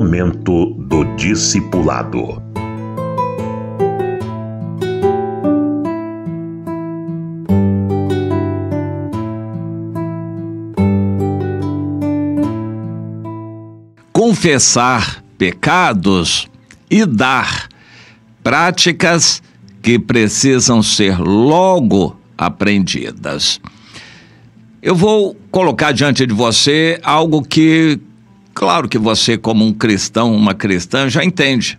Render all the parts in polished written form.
Momento do Discipulado. Confessar pecados e dar práticas que precisam ser logo aprendidas. Eu vou colocar diante de você algo que, claro que você, como um cristão, uma cristã, já entende.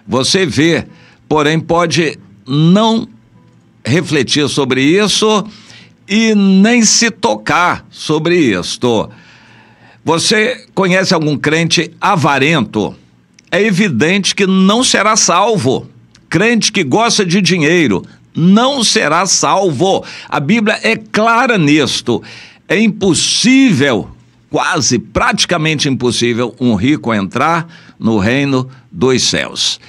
Você vê, porém pode não refletir sobre isso e nem se tocar sobre isto. Você conhece algum crente avarento? É evidente que não será salvo. Crente que gosta de dinheiro não será salvo. A Bíblia é clara nisto. É impossível, quase praticamente impossível, um rico entrar no reino dos céus.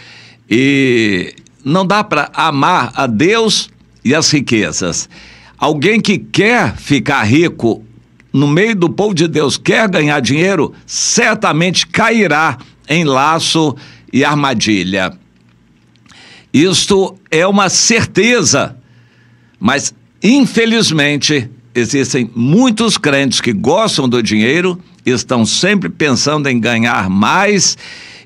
E não dá para amar a Deus e as riquezas. Alguém que quer ficar rico no meio do povo de Deus, quer ganhar dinheiro, certamente cairá em laço e armadilha. Isto é uma certeza, mas infelizmente existem muitos crentes que gostam do dinheiro, estão sempre pensando em ganhar mais,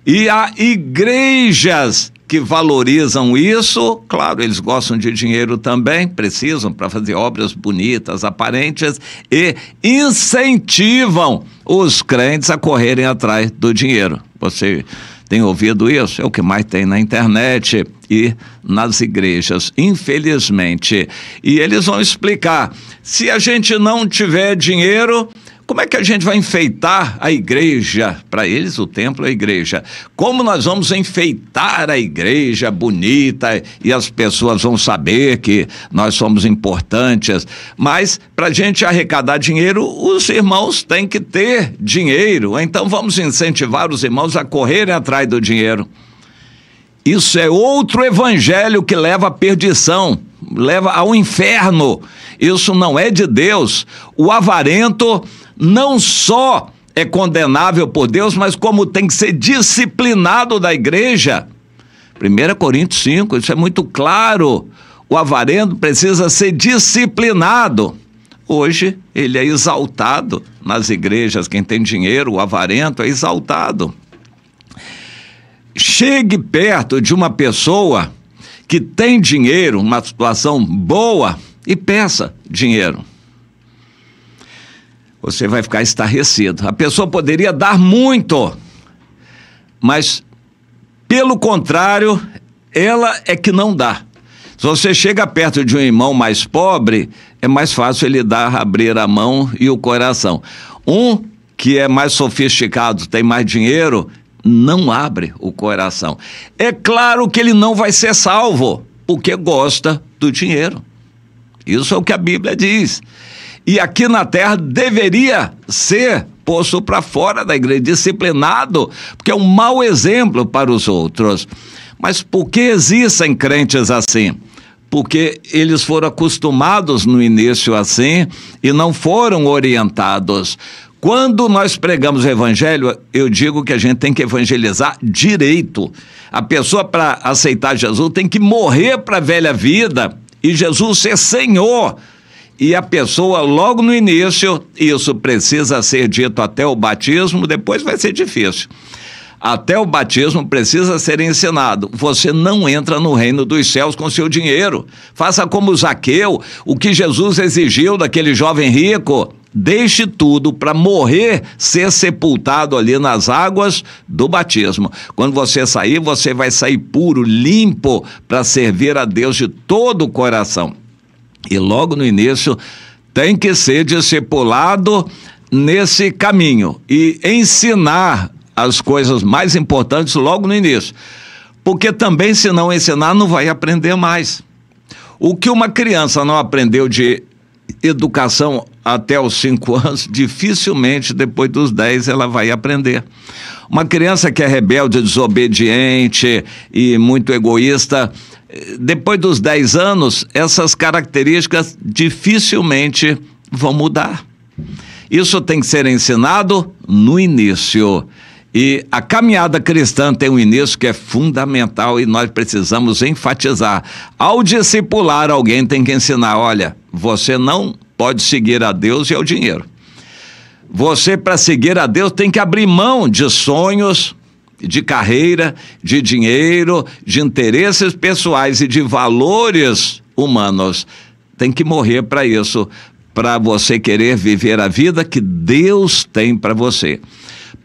e há igrejas que valorizam isso. Claro, eles gostam de dinheiro também, precisam para fazer obras bonitas, aparentes, e incentivam os crentes a correrem atrás do dinheiro. Você tem ouvido isso? É o que mais tem na internet e nas igrejas, infelizmente. E eles vão explicar: se a gente não tiver dinheiro, como é que a gente vai enfeitar a igreja? Para eles, o templo é a igreja. Como nós vamos enfeitar a igreja bonita e as pessoas vão saber que nós somos importantes? Mas, para a gente arrecadar dinheiro, os irmãos têm que ter dinheiro. Então, vamos incentivar os irmãos a correrem atrás do dinheiro. Isso é outro evangelho que leva à perdição, leva ao inferno. Isso não é de Deus. O avarento não só é condenável por Deus, mas como tem que ser disciplinado da igreja. 1 Coríntios 5, isso é muito claro. O avarento precisa ser disciplinado. Hoje ele é exaltado nas igrejas. Quem tem dinheiro, o avarento, é exaltado. Chegue perto de uma pessoa que tem dinheiro, uma situação boa, e peça dinheiro. Você vai ficar estarrecido. A pessoa poderia dar muito, mas, pelo contrário, ela é que não dá. Se você chega perto de um irmão mais pobre, é mais fácil ele abrir a mão e o coração. Um que é mais sofisticado, tem mais dinheiro, não abre o coração. É claro que ele não vai ser salvo, porque gosta do dinheiro. Isso é o que a Bíblia diz. E aqui na terra deveria ser posto para fora da igreja, disciplinado, porque é um mau exemplo para os outros. Mas por que existem crentes assim? Porque eles foram acostumados no início assim e não foram orientados. Quando nós pregamos o evangelho, eu digo que a gente tem que evangelizar direito. A pessoa, para aceitar Jesus, tem que morrer para a velha vida e Jesus ser Senhor. E a pessoa, logo no início, isso precisa ser dito até o batismo, depois vai ser difícil. Até o batismo precisa ser ensinado. Você não entra no reino dos céus com seu dinheiro. Faça como Zaqueu, o que Jesus exigiu daquele jovem rico. Deixe tudo para morrer, ser sepultado ali nas águas do batismo. Quando você sair, você vai sair puro, limpo, para servir a Deus de todo o coração. E logo no início tem que ser discipulado nesse caminho e ensinar as coisas mais importantes logo no início. Porque também, se não ensinar, não vai aprender mais. O que uma criança não aprendeu de educação até os 5 anos, dificilmente depois dos 10 ela vai aprender. Uma criança que é rebelde, desobediente e muito egoísta, depois dos 10 anos, essas características dificilmente vão mudar. Isso tem que ser ensinado no início. E a caminhada cristã tem um início que é fundamental e nós precisamos enfatizar. Ao discipular, alguém tem que ensinar: olha, você não pode seguir a Deus e ao dinheiro. Você, para seguir a Deus, tem que abrir mão de sonhos, de carreira, de dinheiro, de interesses pessoais e de valores humanos. Tem que morrer para isso, para você querer viver a vida que Deus tem para você.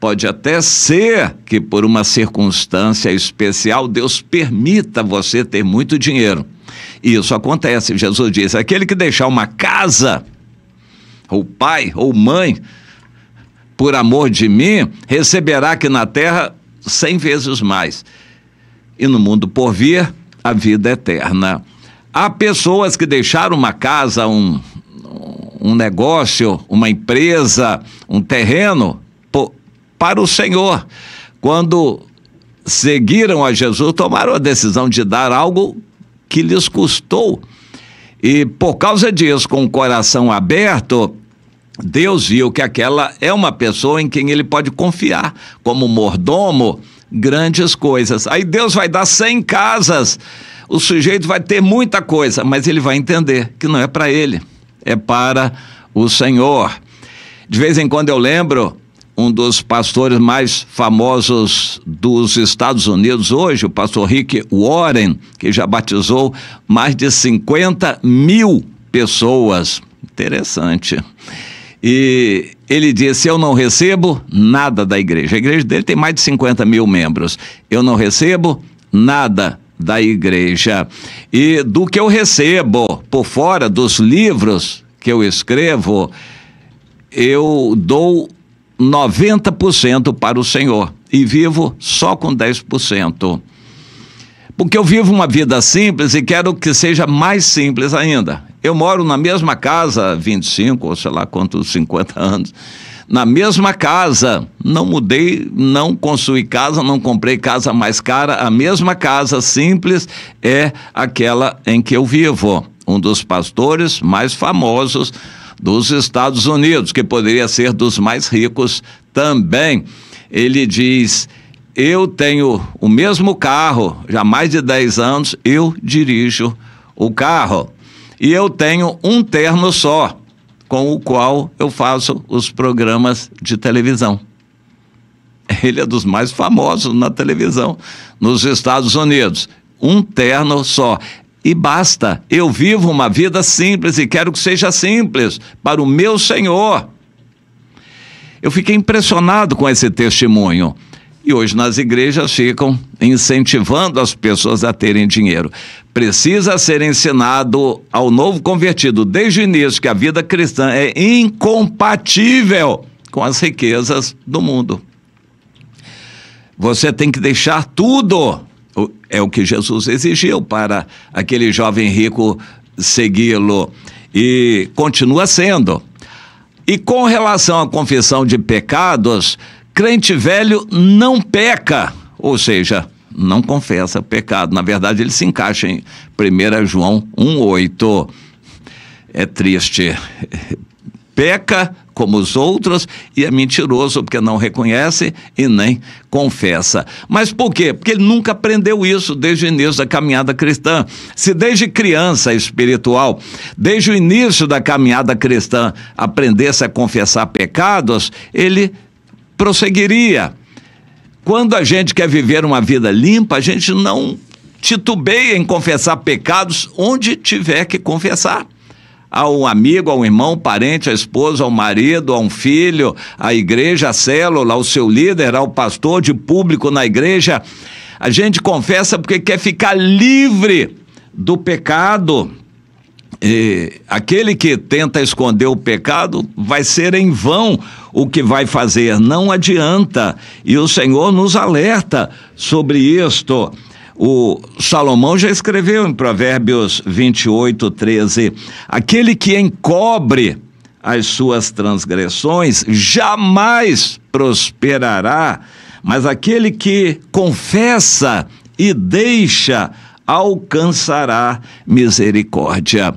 Pode até ser que por uma circunstância especial Deus permita você ter muito dinheiro. E isso acontece. Jesus diz: aquele que deixar uma casa, ou pai, ou mãe, por amor de mim, receberá aqui na terra 100 vezes mais. E no mundo por vir, a vida eterna. Há pessoas que deixaram uma casa, um negócio, uma empresa, um terreno, para o Senhor. Quando seguiram a Jesus, tomaram a decisão de dar algo que lhes custou. E por causa disso, com o coração aberto, Deus viu que aquela é uma pessoa em quem ele pode confiar, como mordomo, grandes coisas. Aí Deus vai dar 100 casas, o sujeito vai ter muita coisa, mas ele vai entender que não é para ele, é para o Senhor. De vez em quando eu lembro um dos pastores mais famosos dos Estados Unidos hoje, o pastor Rick Warren, que já batizou mais de 50 mil pessoas. Interessante. E ele disse: eu não recebo nada da igreja. A igreja dele tem mais de 50 mil membros. Eu não recebo nada da igreja. E do que eu recebo por fora dos livros que eu escrevo, eu dou 90% para o Senhor e vivo só com 10%. Porque eu vivo uma vida simples e quero que seja mais simples ainda. Eu moro na mesma casa há 25 ou sei lá quantos, 50 anos. Na mesma casa, não mudei, não construí casa, não comprei casa mais cara. A mesma casa simples é aquela em que eu vivo. Um dos pastores mais famosos dos Estados Unidos, que poderia ser dos mais ricos também. Ele diz: eu tenho o mesmo carro, já há mais de 10 anos, eu dirijo o carro. E eu tenho um terno só, com o qual eu faço os programas de televisão. Ele é dos mais famosos na televisão, nos Estados Unidos. Um terno só. E basta, eu vivo uma vida simples e quero que seja simples para o meu Senhor. Eu fiquei impressionado com esse testemunho. E hoje nas igrejas ficam incentivando as pessoas a terem dinheiro. Precisa ser ensinado ao novo convertido desde o início que a vida cristã é incompatível com as riquezas do mundo. Você tem que deixar tudo. É o que Jesus exigiu para aquele jovem rico segui-lo, e continua sendo. E com relação à confissão de pecados, crente velho não peca, ou seja, não confessa pecado. Na verdade, ele se encaixa em 1 João 1,8. É triste. Peca como os outros e é mentiroso porque não reconhece e nem confessa. Mas por quê? Porque ele nunca aprendeu isso desde o início da caminhada cristã. Se desde criança espiritual, desde o início da caminhada cristã, aprendesse a confessar pecados, ele prosseguiria. Quando a gente quer viver uma vida limpa, a gente não titubeia em confessar pecados onde tiver que confessar. A um amigo, a um irmão, parente, a esposa, ao marido, a um filho, à igreja, à célula, ao seu líder, ao pastor de público na igreja. A gente confessa porque quer ficar livre do pecado. E aquele que tenta esconder o pecado vai ser em vão o que vai fazer, não adianta. E o Senhor nos alerta sobre isto. O Salomão já escreveu em Provérbios 28:13, aquele que encobre as suas transgressões jamais prosperará, mas aquele que confessa e deixa alcançará misericórdia.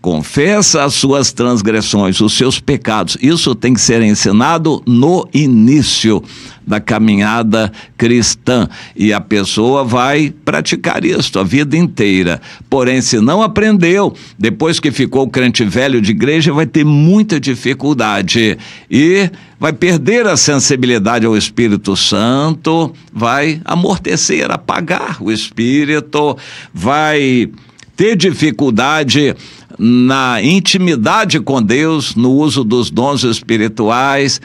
confessa as suas transgressões, os seus pecados. Isso tem que ser ensinado no início da caminhada cristã, e a pessoa vai praticar isso a vida inteira. Porém, se não aprendeu, depois que ficou crente velho de igreja, vai ter muita dificuldade e vai perder a sensibilidade ao Espírito Santo, vai amortecer, apagar o Espírito, vai ter dificuldade na intimidade com Deus, no uso dos dons espirituais,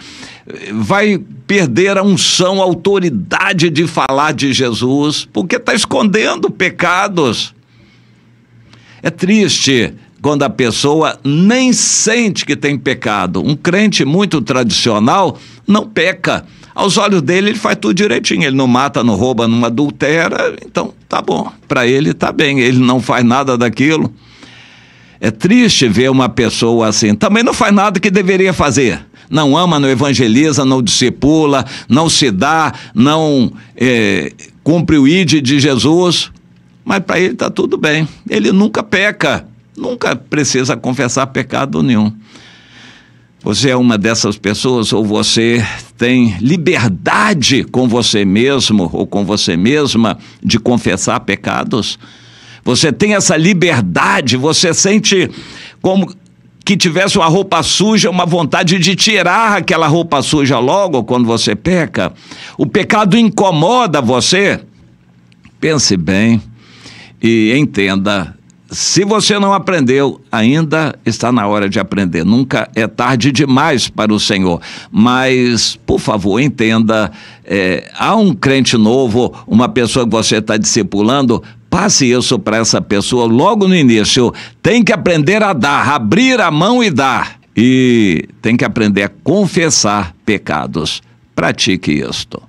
vai perder a unção, a autoridade de falar de Jesus, porque está escondendo pecados. É triste quando a pessoa nem sente que tem pecado. Um crente muito tradicional não peca. Aos olhos dele, ele faz tudo direitinho. Ele não mata, não rouba, não adultera, então tá bom. Para ele tá bem, ele não faz nada daquilo. É triste ver uma pessoa assim, também não faz nada que deveria fazer. Não ama, não evangeliza, não discipula, não se dá, não cumpre o ID de Jesus. Mas para ele está tudo bem. Ele nunca peca, nunca precisa confessar pecado nenhum. Você é uma dessas pessoas, ou você tem liberdade com você mesmo ou com você mesma de confessar pecados? Você tem essa liberdade, você sente como que tivesse uma roupa suja, uma vontade de tirar aquela roupa suja logo quando você peca? O pecado incomoda você? Pense bem e entenda. Se você não aprendeu, ainda está na hora de aprender. Nunca é tarde demais para o Senhor. Mas, por favor, entenda, há um crente novo, uma pessoa que você está discipulando, passe isso para essa pessoa logo no início. Tem que aprender a dar, abrir a mão e dar. E tem que aprender a confessar pecados. Pratique isto.